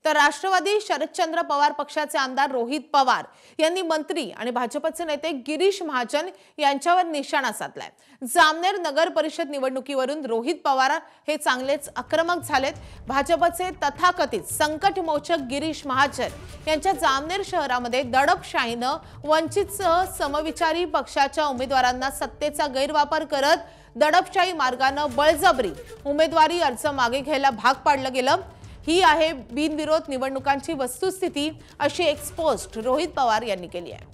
तर राष्ट्रवादी शरदचंद्र पवार पक्षाचे आमदार रोहित पवार यांनी मंत्री आणि भाजपचे नेते गिरीश महाजन यांच्यावर निशाणा साधलाय। जामनेर नगर परिषद निवडणुकीवरून रोहित पवार हे चांगलेच आक्रमक झालेत। भाजपचे तथाकथित संकटमोचक गिरीश महाजन यांच्या जामनेर शहरामध्ये दडपशाहीनं वंचितसह समविचारी पक्षाच्या उमेदवारांना सत्तेचा गैरवापर करत दडपशाही मार्गाने बळजबरी उमेदवारी अर्ज मागे घ्यायला भाग पाडलं गेलं। ही आहे बिनविरोध निवडणुकांची वस्तुस्थिती, अशी एक्सपोस्ट रोहित पवार यांनी केली आहे।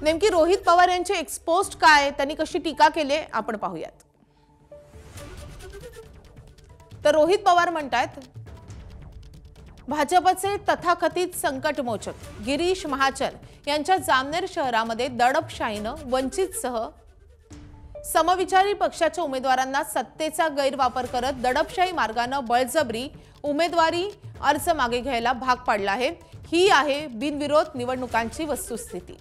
नेमकी रोहित पवार यांची एक्सपोस्ट काय, त्यांनी कशी टीका केली आपण पाहूयात। तर रोहित पवार म्हणतात, भाजपचे तथाकथित संकटमोचक गिरीश महाजन यांच्या जामनेर शहरामध्ये दडपशाहीनं वंचितसह समविचारी पक्षाच्या उमेदवारांना सत्तेचा गैरवापर करत दडपशाही मार्गाने बळजबरी उमेदवारी अर्ज मागे घ्यायला भाग पाडला आहे। ही आहे बिनविरोध निवडणुकांची वस्तुस्थिती।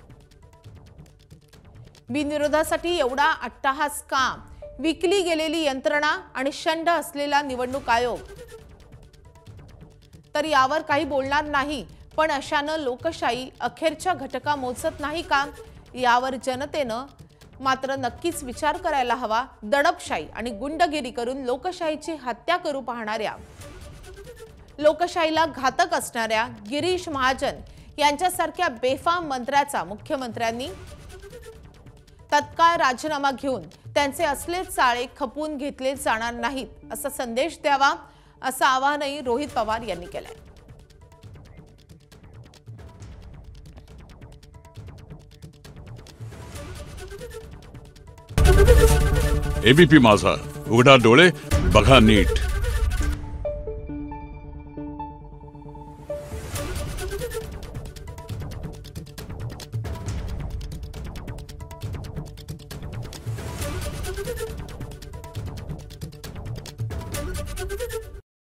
बिनविरोधासाठी एवढा अट्टहास का, विकली गेलेली यंत्रणा आणि शंड असलेला निवडणूक आयोग तर यावर काही बोलणार नाही, पण अशानं लोकशाही अखेरच्या घटका मोजत नाही का, यावर जनतेनं मात्र नक्कीच विचार करायला हवा। दडपशाही आणि गुंडगिरी करून लोकशाहीची हत्या करू पाहणाऱ्या, लोकशाहीला घातक असणाऱ्या गिरीश महाजन यांच्यासारख्या बेफाम मंत्र्याचा मुख्यमंत्र्यांनी तत्काळ राजीनामा घेऊन त्यांचे असले चाळे खपून घेतले जाणार नाहीत, असा संदेश द्यावा, असं आवाहनही रोहित पवार यांनी केलंय। एबीपी माझा, उघडा डोळे बघा नीट।